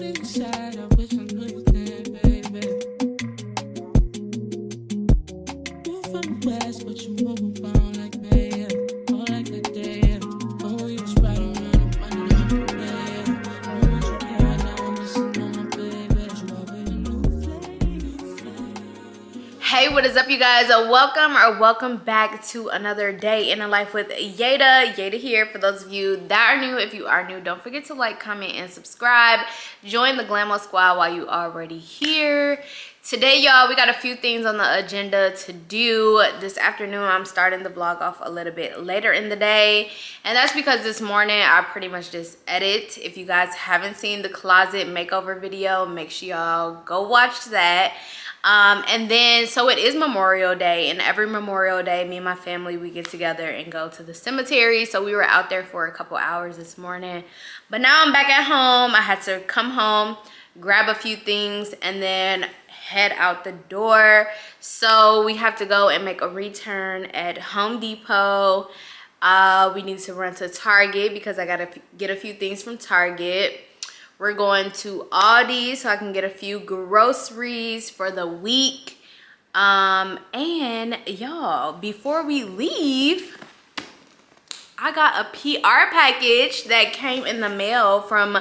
inside, I wish I knew you then, baby. You from the west, but you move around like me, yeah. All like that day, yeah. Oh, you was right around, I'm running out of day, yeah. I want you here, now I'm missing on my baby. You already new flame. Hey, what is up, you guys? Welcome back to another day in the life with Yeada. Yeada here. For those of you that are new, if you are new, don't forget to like, comment, and subscribe. Join the Glamo Squad while you are already here. Today, y'all, we got a few things on the agenda to do. This afternoon, I'm starting the vlog off a little bit later in the day. And that's because this morning, I pretty much just edit. If you guys haven't seen the closet makeover video, make sure y'all go watch that. And then, so it is Memorial Day, and every Memorial Day, me and my family, we get together and go to the cemetery. So we were out there for a couple hours this morning, but now I'm back at home. I had to come home, grab a few things, and then head out the door. So we have to go and make a return at Home Depot. We need to run to Target because I gotta get a few things from Target. We're going to Aldi so I can get a few groceries for the week. And y'all, before we leave, I got a PR package that came in the mail from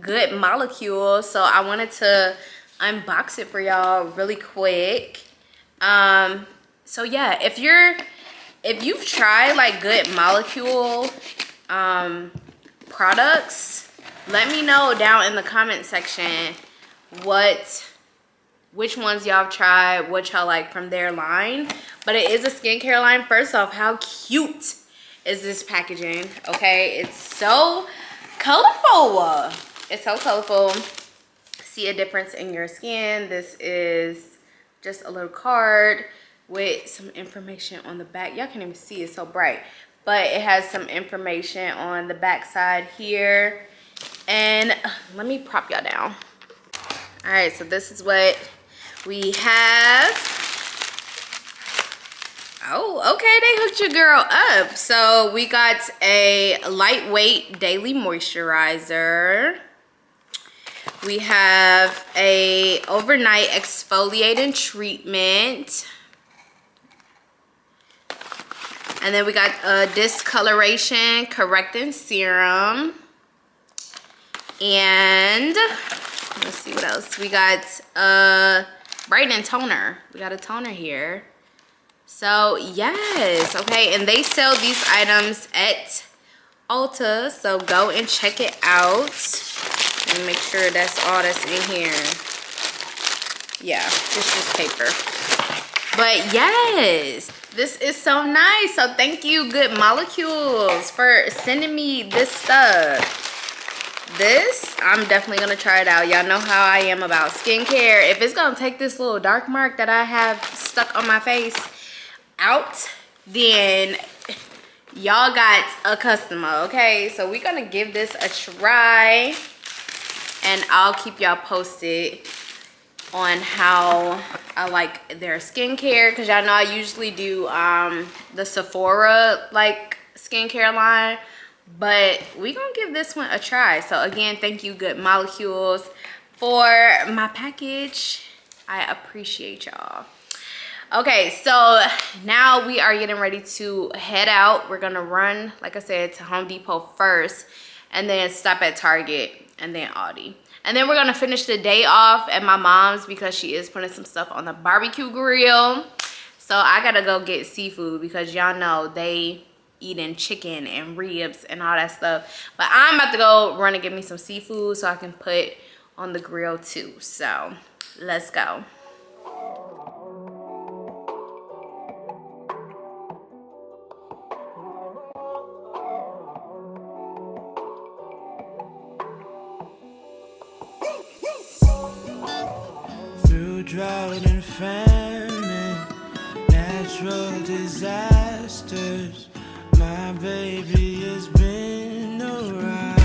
Good Molecule. So I wanted to unbox it for y'all really quick. So yeah, if you've tried like Good Molecule products, let me know down in the comment section which ones y'all have tried, what y'all like from their line. But it is a skincare line. First off, how cute is this packaging? Okay, it's so colorful. It's so colorful. See a difference in your skin. This is just a little card with some information on the back. Y'all can't even see, it's so bright, but it has some information on the back side here. And let me prop y'all down. All right, so this is what we have. Oh, okay, they hooked your girl up. So we got a lightweight daily moisturizer. We have a overnight exfoliating treatment. And then we got a discoloration correcting serum. And let's see what else. We got a brightening toner. We got a toner here. So yes, okay. And they sell these items at Ulta. So go and check it out. And make sure that's all that's in here. Yeah, just paper. But yes, this is so nice. So thank you, Good Molecules, for sending me this stuff. This, I'm definitely gonna try it out. Y'all know how I am about skincare. If it's gonna take this little dark mark that I have stuck on my face out, then y'all got a customer, okay? So we're gonna give this a try, and I'll keep y'all posted on how I like their skincare, because y'all know I usually do the Sephora like skincare line, but we gonna give this one a try. So again, thank you, Good Molecules, for my package. I appreciate y'all. Okay, so now we are getting ready to head out. We're gonna run, like I said, to Home Depot first, and then stop at Target, and then Aldi. And then we're gonna finish the day off at my mom's because she is putting some stuff on the barbecue grill. So I gotta go get seafood because y'all know they eating chicken and ribs and all that stuff. But I'm about to go run and get me some seafood so I can put on the grill too. So let's go. Through drought and famine, natural disasters, my baby has been around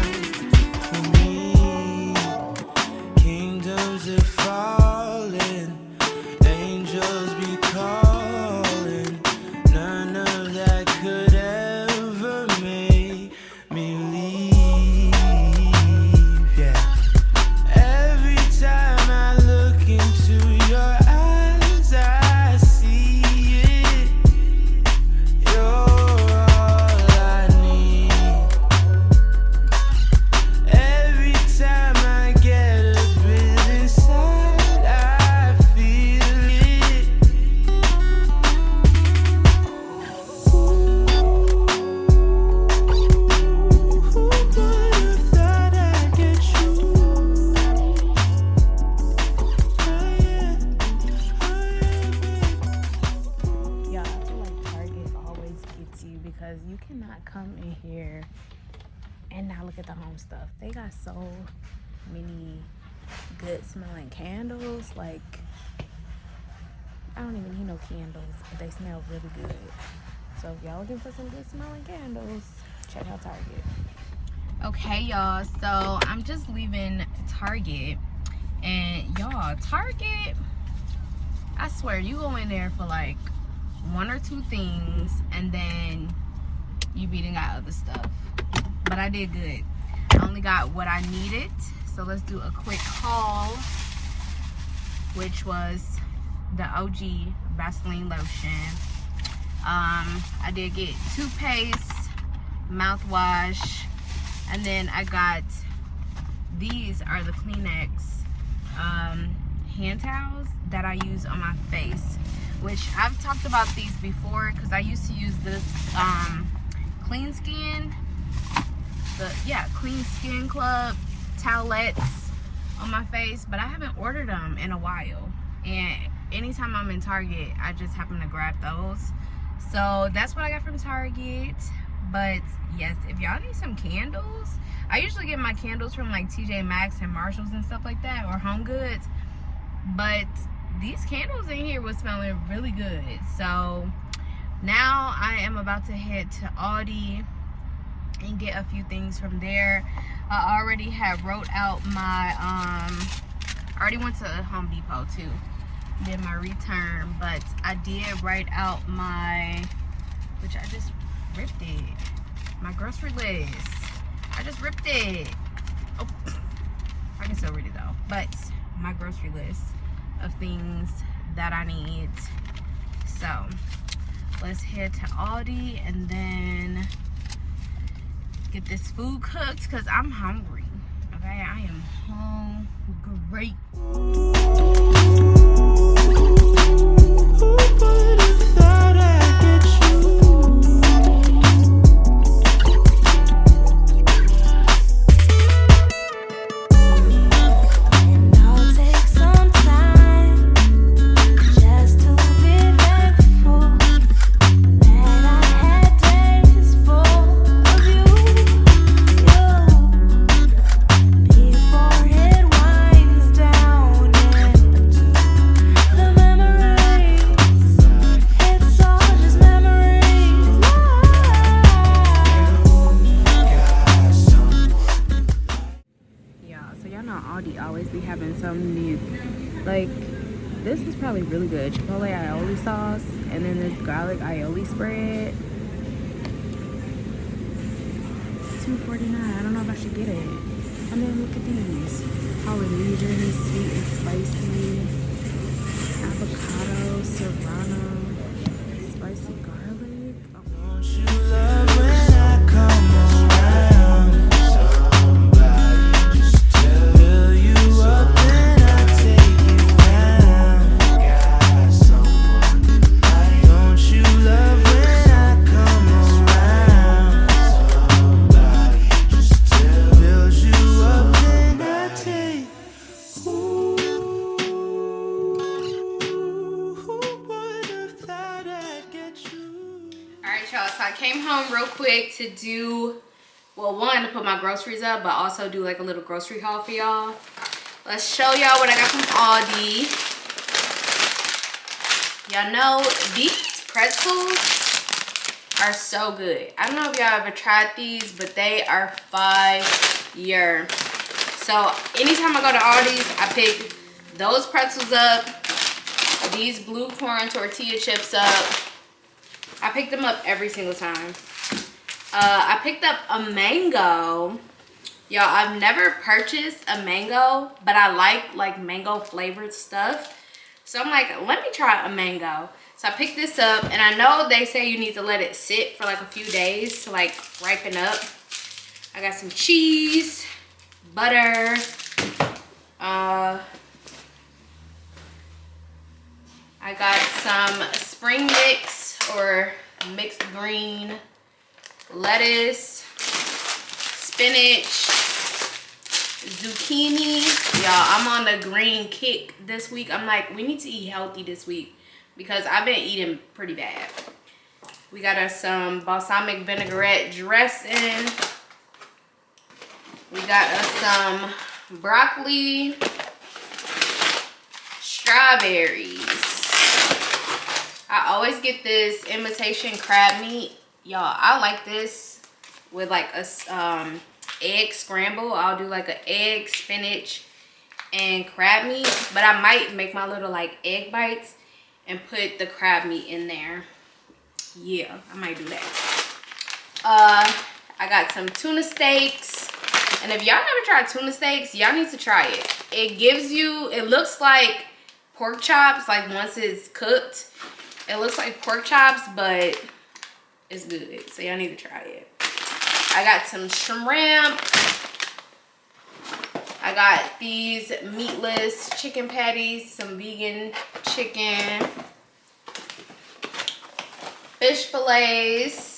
for me. Kingdoms have fallen, angels be calling. None of that could ever make me leave. Yeah. many good smelling candles. Like, I don't even need no candles, but they smell really good. So if y'all looking for some good smelling candles, check out Target. Okay, y'all, so I'm just leaving Target, and y'all, Target, I swear, you go in there for like 1 or 2 things, and then you beating out other stuff. But I did good. I only got what I needed, so let's do a quick haul, which was the OG Vaseline lotion. I did get toothpaste, mouthwash, and then I got, these are the Kleenex hand towels that I use on my face, which I've talked about these before because I used to use this Clean Skin, Clean Skin Club towelettes on my face, but I haven't ordered them in a while, and anytime I'm in Target I just happen to grab those. So that's what I got from Target. But yes, if y'all need some candles, I usually get my candles from like TJ Maxx and Marshalls and stuff like that, or Home Goods, but these candles in here was smelling really good. So now I am about to head to Aldi and get a few things from there. I already have wrote out my I already went to Home Depot too, did my return, but I did write out my, which I just ripped it, my grocery list. I just ripped it. Oh, I can still read it though. But my grocery list of things that I need. So let's head to Aldi and then get this food cooked because I'm hungry. Okay, I am hungry. Like, this is probably really good. Chipotle aioli sauce, and then this garlic aioli spread. $2.49. I don't know if I should get it. And then look at these. Polynesian, sweet and spicy. Avocado, serrano, spicy garlic. Oh. Don't you love when I come around? Somebody just tell you up. So I came home real quick to do, well, one, to put my groceries up, but also do like a little grocery haul for y'all. Let's show y'all what I got from Aldi. Y'all know these pretzels are so good. I don't know if y'all ever tried these, but they are fire. So anytime I go to Aldi's, I pick those pretzels up, these blue corn tortilla chips up. I picked them up every single time. I picked up a mango. Y'all, I've never purchased a mango, but I like mango flavored stuff. So I'm like, let me try a mango. So I picked this up, and I know they say you need to let it sit for like a few days to like ripen up. I got some cheese, butter, I got some spring mix or mixed green, lettuce, spinach, zucchini. Y'all, I'm on the green kick this week. I'm like, we need to eat healthy this week because I've been eating pretty bad. We got us some balsamic vinaigrette dressing. We got us some broccoli, strawberries. I always get this imitation crab meat. Y'all, I like this with like a egg scramble. I'll do like an egg, spinach, and crab meat. But I might make my little like egg bites and put the crab meat in there. Yeah, I might do that. I got some tuna steaks. And if y'all never tried tuna steaks, y'all need to try it. It gives you, it looks like pork chops, like once it's cooked. It looks like pork chops, but it's good. So y'all need to try it. I got some shrimp. I got these meatless chicken patties, some vegan chicken, fish fillets.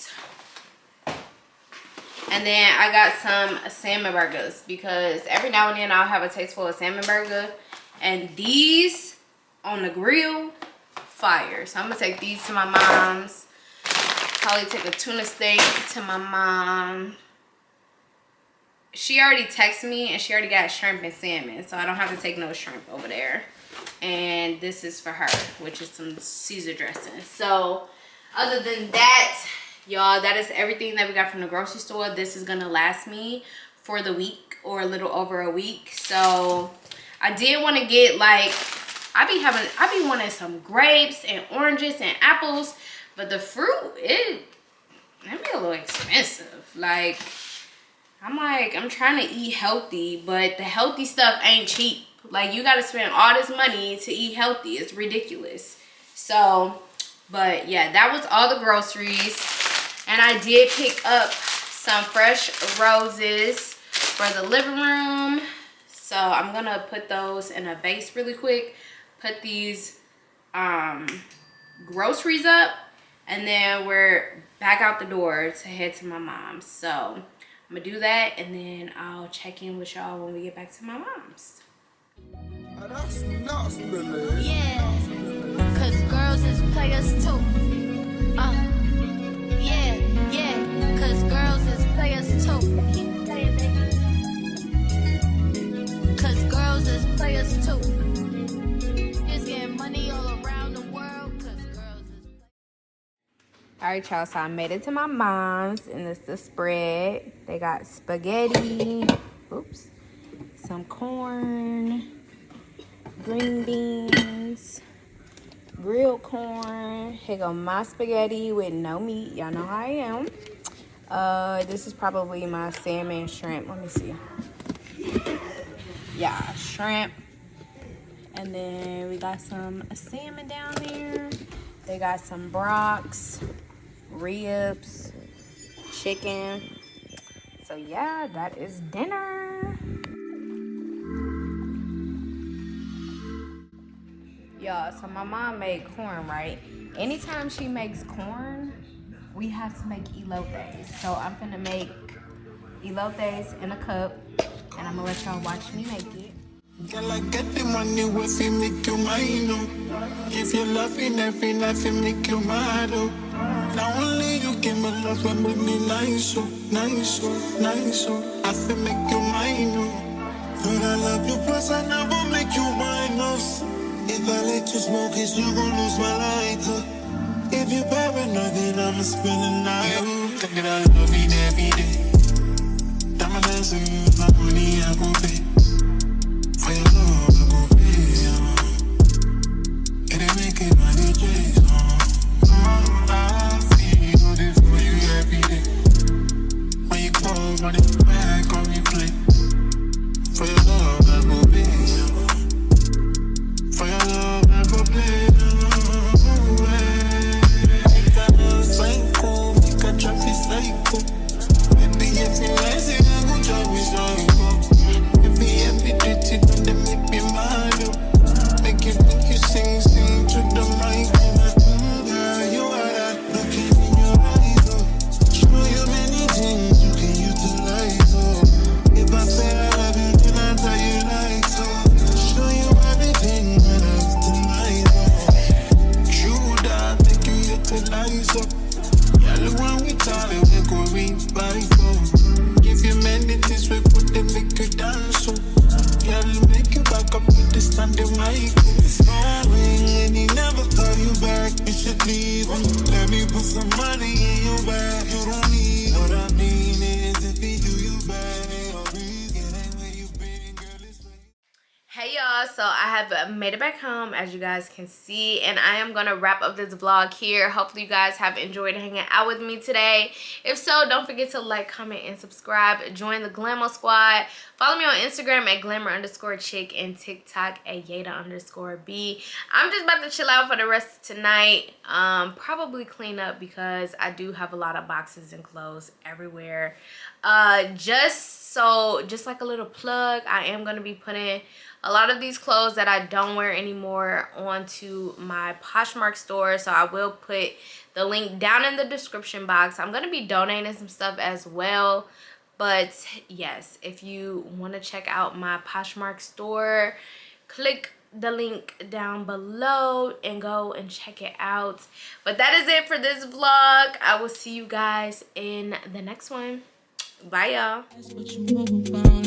And then I got some salmon burgers because every now and then I'll have a taste for a salmon burger. And these on the grill, fire. So I'm gonna take these to my mom's. Probably take a tuna steak to my mom. She already texted me and she already got shrimp and salmon. So I don't have to take no shrimp over there. And this is for her, which is some Caesar dressing. So other than that, y'all, that is everything that we got from the grocery store. This is gonna last me for the week or a little over a week. So I did want to get like, I be wanting some grapes and oranges and apples, but the fruit, it be a little expensive. Like I'm trying to eat healthy, but the healthy stuff ain't cheap. Like you gotta spend all this money to eat healthy. It's ridiculous. So, but yeah, that was all the groceries. And I did pick up some fresh roses for the living room. So I'm gonna put those in a vase really quick. Put these groceries up. And then we're back out the door to head to my mom's. So I'm gonna do that. And then I'll check in with y'all when we get back to my mom's. Yeah, cause girls is players too. Yeah, cause girls is players too. Cause girls is players too. Just getting money all around the world, cause girls is players. Alright, y'all, so I made it to my mom's, and it's the spread. They got spaghetti, some corn, green beans, grilled corn. Here go my spaghetti with no meat. Y'all know how I am. This is probably my salmon shrimp. Let me see. Yeah, shrimp. And then we got some salmon down there. They got some brocks, ribs, chicken. So yeah, that is dinner. Y'all, so my mom made corn, right? Anytime she makes corn, we have to make elotes. So I'm gonna make elotes in a cup, and I'm gonna let y'all watch me make it. Girl, I get the money with you, make you mine, oh. If you love me every night, you make you mad, oh. Now only you give me love and make me nice, oh, nice, oh, nice, oh. I feel make you mine, oh. When I love you, plus I never make you minus. If I let you smoke it, you gon' lose my lighter. If you paranoid, then I'ma spend the night. Take it out, love me every day. Diamond dance with you, my money I gon' pay. For your love, I gon' pay. It ain't making money, chase. I feel this for you every day. When you call, run it back on replay. For your love, I gon' pay. For your love, I gon' play. Make a love psycho, make a trap is psycho. Baby, if you lazy, I gon' drive me psycho. it might cool. It's snowing and he never call you back. You should leave him. Let me put some money in your bag. You don't need what I mean is if he do you bad, ain't no reason, ain't where you been, girl, it's like. Hey y'all, so I have made it back home, as you guys can see, and I am gonna wrap up this vlog here. Hopefully you guys have enjoyed hanging out with me today. If so, don't forget to like, comment, and subscribe. Join the Glamour Squad. Follow me on Instagram at glamour_chick and TikTok at Yeada_B. I'm just about to chill out for the rest of tonight. Probably clean up because I do have a lot of boxes and clothes everywhere. Just like a little plug, I am gonna be putting a lot of these clothes that I don't wear anymore onto my Postmark store, so I will put the link down in the description box. I'm gonna be donating some stuff as well, but yes, if you want to check out my Postmark store, click the link down below and go and check it out. But that is it for this vlog. I will see you guys in the next one. Bye y'all. That's what you move around